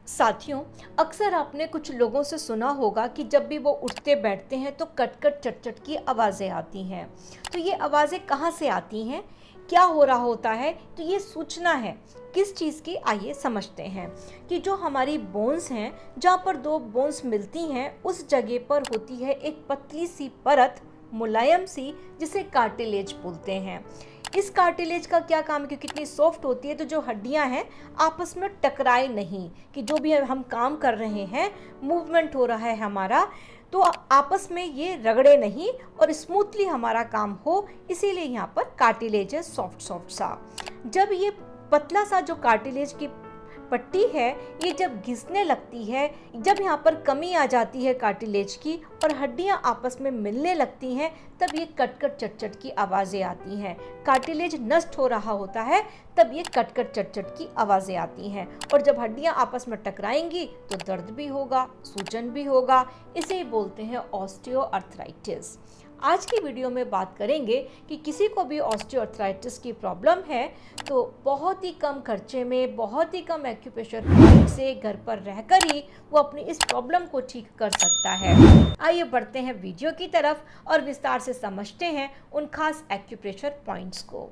साथियों, अक्सर आपने कुछ लोगों से सुना होगा कि जब भी वो उठते बैठते हैं तो कट कट चट चट की आवाज़ें आती हैं। तो ये आवाज़ें कहाँ से आती हैं, क्या हो रहा होता है? तो ये सूचना है किस चीज़ की, आइए समझते हैं। कि जो हमारी बोन्स हैं, जहाँ पर दो बोन्स मिलती हैं, उस जगह पर होती है एक पतली सी परत, मुलायम सी, जिसे कार्टिलेज बोलते हैं। इस कार्टिलेज का क्या काम है? क्योंकि कितनी सॉफ्ट होती है तो जो हड्डियां हैं आपस में टकराए नहीं, कि जो भी हम काम कर रहे हैं, मूवमेंट हो रहा है हमारा, तो आपस में ये रगड़े नहीं और स्मूथली हमारा काम हो, इसीलिए यहाँ पर कार्टिलेज है, सॉफ्ट सॉफ्ट सा। जब ये पतला सा जो कार्टिलेज की पट्टी है, ये जब घिसने लगती है, जब यहाँ पर कमी आ जाती है कार्टिलेज की और हड्डियाँ आपस में मिलने लगती हैं, तब ये कट कट चट चट की आवाज़ें आती हैं। कार्टिलेज नष्ट हो रहा होता है, तब ये कट कट चट चट की आवाज़ें आती हैं। और जब हड्डियाँ आपस में टकराएंगी तो दर्द भी होगा, सूजन भी होगा। इसे ही बोलते हैं ऑस्टियोआर्थराइटिस। आज की वीडियो में बात करेंगे कि किसी को भी ऑस्टियोआर्थराइटिस की प्रॉब्लम है तो बहुत ही कम खर्चे में, बहुत ही कम एक्यूप्रेशर पॉइंट से घर पर रहकर ही वो अपनी इस प्रॉब्लम को ठीक कर सकता है। आइए बढ़ते हैं वीडियो की तरफ और विस्तार से समझते हैं उन खास एक्यूप्रेशर पॉइंट्स को।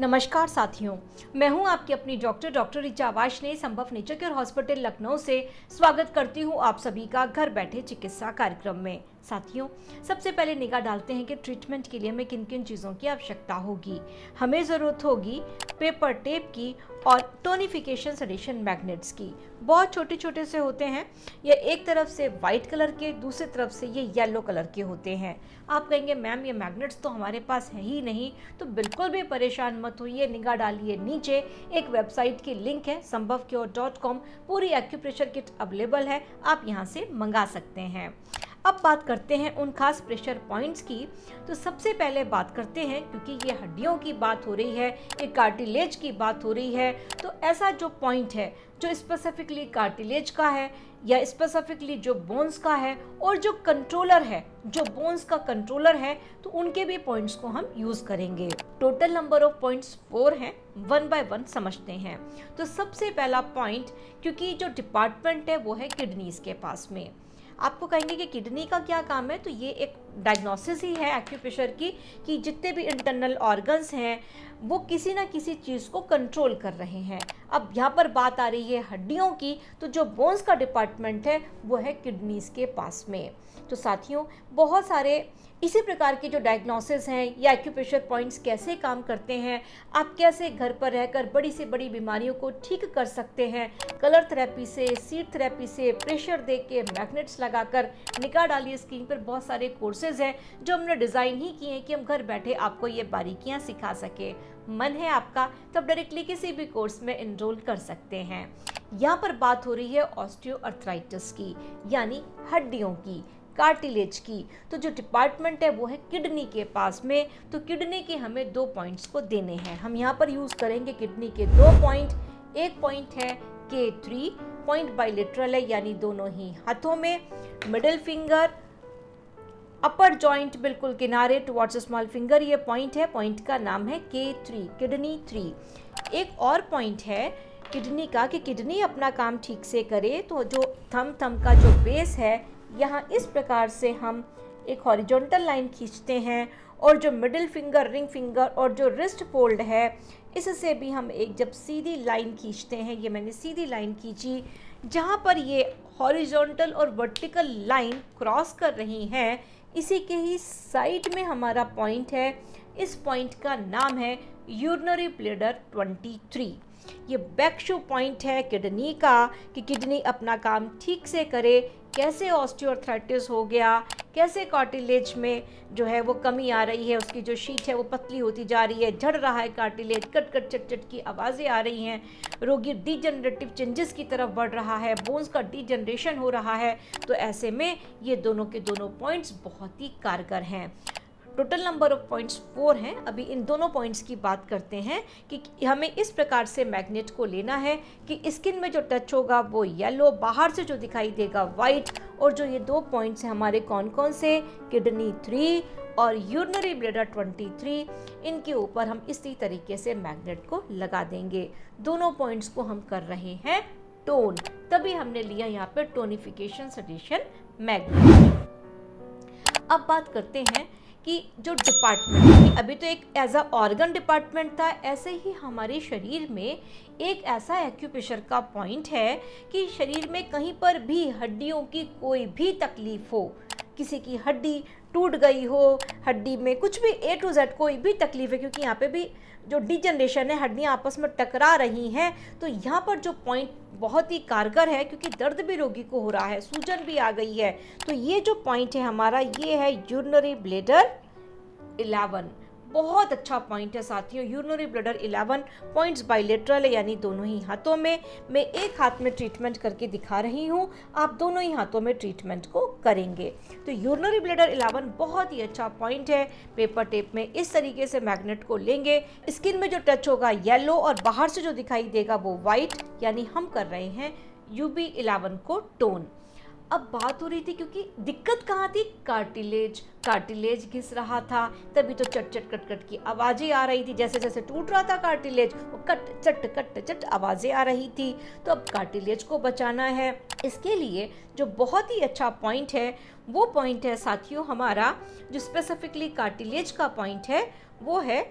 नमस्कार साथियों, मैं हूं आपकी अपनी डॉक्टर ऋचा वार्ष्णेय, संभव नेचर केयर हॉस्पिटल लखनऊ से स्वागत करती हूं आप सभी का घर बैठे चिकित्सा कार्यक्रम में। साथियों, सबसे पहले निगाह डालते हैं कि ट्रीटमेंट के लिए हमें किन किन चीज़ों की आवश्यकता होगी। हमें ज़रूरत होगी पेपर टेप की और टोनिफिकेशन सडेशन मैग्नेट्स की। बहुत छोटे छोटे से होते हैं, ये एक तरफ से वाइट कलर के, दूसरी तरफ से ये येलो कलर के होते हैं। आप कहेंगे मैम ये मैग्नेट्स तो हमारे पास है ही नहीं, तो बिल्कुल भी परेशान मत होइए, निगाह डालिए नीचे, एक वेबसाइट की लिंक है sambhavcure.com। पूरी एक्यूप्रेशर किट अवेलेबल है, आप यहाँ से मंगा सकते हैं। अब बात करते हैं उन खास प्रेशर पॉइंट्स की। तो सबसे पहले बात करते हैं, क्योंकि ये हड्डियों की बात हो रही है, ये कार्टिलेज की बात हो रही है, तो ऐसा जो पॉइंट है जो स्पेसिफिकली कार्टिलेज का है या स्पेसिफिकली जो बोन्स का है, और जो कंट्रोलर है, जो बोन्स का कंट्रोलर है, तो उनके भी पॉइंट्स को हम यूज करेंगे। टोटल नंबर ऑफ पॉइंट्स 4 हैं, 1 बाय 1 समझते हैं। तो सबसे पहला पॉइंट, क्योंकि जो डिपार्टमेंट है वो है किडनीज के पास में। आपको कहेंगे कि किडनी का क्या काम है, तो ये एक डायग्नोसिस ही है एक्यूप्रेशर की, कि जितने भी इंटरनल ऑर्गन्स हैं वो किसी ना किसी चीज़ को कंट्रोल कर रहे हैं। अब यहाँ पर बात आ रही है हड्डियों की, तो जो बोन्स का डिपार्टमेंट है वो है किडनीज के पास में। तो साथियों, बहुत सारे इसी प्रकार के जो डायग्नोसिस हैं या एक्यूप्रेशर पॉइंट्स कैसे काम करते हैं, आप कैसे घर पर रहकर बड़ी से बड़ी बीमारियों को ठीक कर सकते हैं, कलर थेरेपी से, सीड थेरेपी से, प्रेशर दे के, मैग्नेट्स लगाकर। निगाह डालिए स्क्रीन पर, बहुत सारे कोर्सेज हैं जो हमने डिज़ाइन ही किए हैं कि हम घर बैठे आपको ये बारीकियाँ सिखा सके। मन है आपका, तब डायरेक्टली किसी भी कोर्स में एनरोल कर सकते हैं। यहाँ पर बात हो रही है ऑस्टियोआर्थराइटिस की, यानी हड्डियों की, कार्टिलेज की। तो जो डिपार्टमेंट है वो है किडनी के पास में। तो किडनी के हमें 2 पॉइंट्स को देने हैं। हम यहाँ पर यूज़ करेंगे किडनी के 2 पॉइंट। एक पॉइंट है K3, पॉइंट बाइलेटरल है, यानी दोनों ही हाथों में, मिडिल फिंगर, अपर जॉइंट बिल्कुल किनारे टुवर्ड्स स्मॉल फिंगर, ये पॉइंट है। पॉइंट का नाम है K3, किडनी 3। एक और पॉइंट है किडनी का, कि किडनी अपना काम ठीक से करे तो जो थंब का जो बेस है, यहाँ इस प्रकार से हम एक हॉरिजॉन्टल लाइन खींचते हैं, और जो मिडिल फिंगर, रिंग फिंगर और जो रिस्ट फोल्ड है, इससे भी हम एक जब सीधी लाइन खींचते हैं, ये मैंने सीधी लाइन खींची, जहाँ पर ये हॉरिजॉन्टल और वर्टिकल लाइन क्रॉस कर रही हैं, इसी के ही साइड में हमारा पॉइंट है। इस पॉइंट का नाम है यूरिनरी ब्लैडर 23। ये बैक शू पॉइंट है किडनी का, कि किडनी अपना काम ठीक से करे, कैसे ऑस्टियोआर्थराइटिस हो गया, कैसे कार्टिलेज में जो है वो कमी आ रही है, उसकी जो शीट है वो पतली होती जा रही है, झड़ रहा है कार्टिलेज, कट कट चट चट की आवाज़ें आ रही हैं, रोगी डीजनरेटिव चेंजेस की तरफ बढ़ रहा है, बोन्स का डीजनरेशन हो रहा है। तो ऐसे में ये दोनों के दोनों पॉइंट्स बहुत ही कारगर हैं। टोटल नंबर ऑफ पॉइंट्स 4 हैं। अभी इन दोनों पॉइंट्स की बात करते हैं कि हमें इस प्रकार से मैग्नेट को लेना है कि स्किन में जो टच होगा वो येलो, बाहर से जो दिखाई देगा वाइट, और जो ये 2 पॉइंट्स हैं हमारे कौन कौन से, किडनी 3 और यूरिनरी ब्लैडर 23, इनके ऊपर हम इसी तरीके से मैग्नेट को लगा देंगे। दोनों पॉइंट्स को हम कर रहे हैं टोन, तभी हमने लिया यहाँ पे टोनिफिकेशन सजेशन मैग्नेट। अब बात करते हैं कि जो डिपार्टमेंट, अभी तो एक एज अ ऑर्गन डिपार्टमेंट था, ऐसे ही हमारे शरीर में एक ऐसा एक्यूप्रेशर का पॉइंट है कि शरीर में कहीं पर भी हड्डियों की कोई भी तकलीफ हो, किसी की हड्डी टूट गई हो, हड्डी में कुछ भी A to Z कोई भी तकलीफ है, क्योंकि यहाँ पे भी जो डिजनरेशन है, हड्डियाँ आपस में टकरा रही हैं, तो यहाँ पर जो पॉइंट बहुत ही कारगर है, क्योंकि दर्द भी रोगी को हो रहा है, सूजन भी आ गई है। तो ये जो पॉइंट है हमारा, ये है यूरिनरी ब्लैडर 11। बहुत अच्छा पॉइंट है साथियों, यूरिनरी ब्लैडर 11 पॉइंट्स बाइलेटरल है, यानी दोनों ही हाथों में। मैं एक हाथ में ट्रीटमेंट करके दिखा रही हूँ, आप दोनों ही हाथों में ट्रीटमेंट को करेंगे। तो यूरिनरी ब्लैडर 11 बहुत ही अच्छा पॉइंट है। पेपर टेप में इस तरीके से मैग्नेट को लेंगे, स्किन में जो टच होगा येलो और बाहर से जो दिखाई देगा वो वाइट, यानी हम कर रहे हैं UB11 को टोन। अब बात हो रही थी, क्योंकि दिक्कत कहाँ थी, कार्टिलेज घिस रहा था, तभी तो चट चट कट कट की आवाज़ें आ रही थी, जैसे जैसे टूट रहा था कार्टिलेज, वो कट चट आवाज़ें आ रही थी। तो अब कार्टिलेज को बचाना है, इसके लिए जो बहुत ही अच्छा पॉइंट है वो पॉइंट है साथियों हमारा, जो स्पेसिफिकली कार्टिलेज का पॉइंट है वो है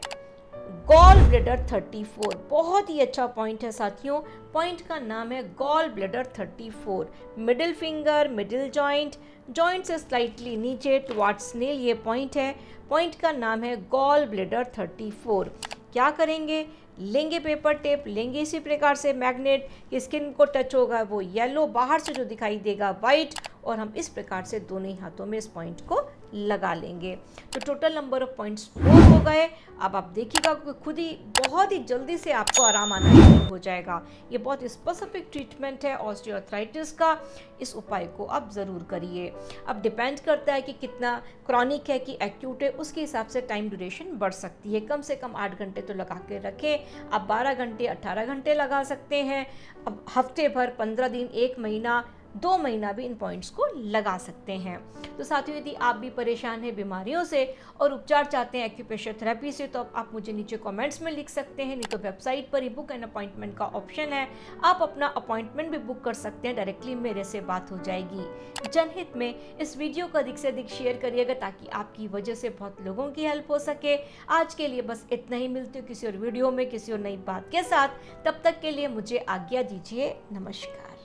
गॉल ब्लैडर 34। बहुत ही अच्छा पॉइंट है साथियों, पॉइंट का नाम है gall bladder 34। Middle finger, middle joint से स्लाइटली नीचे टुवर्ड्स नेल ये पॉइंट है। पॉइंट का नाम है गॉल ब्लैडर 34। क्या करेंगे, लेंगे पेपर टेप, लेंगे इसी प्रकार से मैग्नेट, स्किन को टच होगा वो येलो, बाहर से जो दिखाई देगा वाइट, और हम इस प्रकार से दोनों ही हाथों में इस पॉइंट को लगा लेंगे। तो टोटल नंबर ऑफ पॉइंट्स 4 हो गए। अब आप देखिएगा कि खुद ही बहुत ही जल्दी से आपको आराम आना शुरू हो जाएगा। ये बहुत स्पेसिफिक ट्रीटमेंट है ऑस्टियोआर्थराइटिस का, इस उपाय को आप ज़रूर करिए। अब डिपेंड करता है कि कितना क्रॉनिक है कि एक्यूट है, उसके हिसाब से टाइम ड्यूरेशन बढ़ सकती है। कम से कम 8 घंटे तो लगा के रखें, आप 12 घंटे 18 घंटे लगा सकते हैं। अब हफ्ते भर, 15 दिन, 1 महीना, 2 महीना भी इन पॉइंट्स को लगा सकते हैं। तो साथियों, यदि आप भी परेशान हैं बीमारियों से और उपचार चाहते हैं एक्यूप्रेशर थेरेपी से, तो आप मुझे नीचे कमेंट्स में लिख सकते हैं, नहीं तो वेबसाइट पर ही बुक एन अपॉइंटमेंट का ऑप्शन है, आप अपना अपॉइंटमेंट भी बुक कर सकते हैं, डायरेक्टली मेरे से बात हो जाएगी। जनहित में इस वीडियो को अधिक से अधिक शेयर करिएगा, ताकि आपकी वजह से बहुत लोगों की हेल्प हो सके। आज के लिए बस इतना ही, मिलती हूँ किसी और वीडियो में किसी और नई बात के साथ। तब तक के लिए मुझे आज्ञा दीजिए। नमस्कार।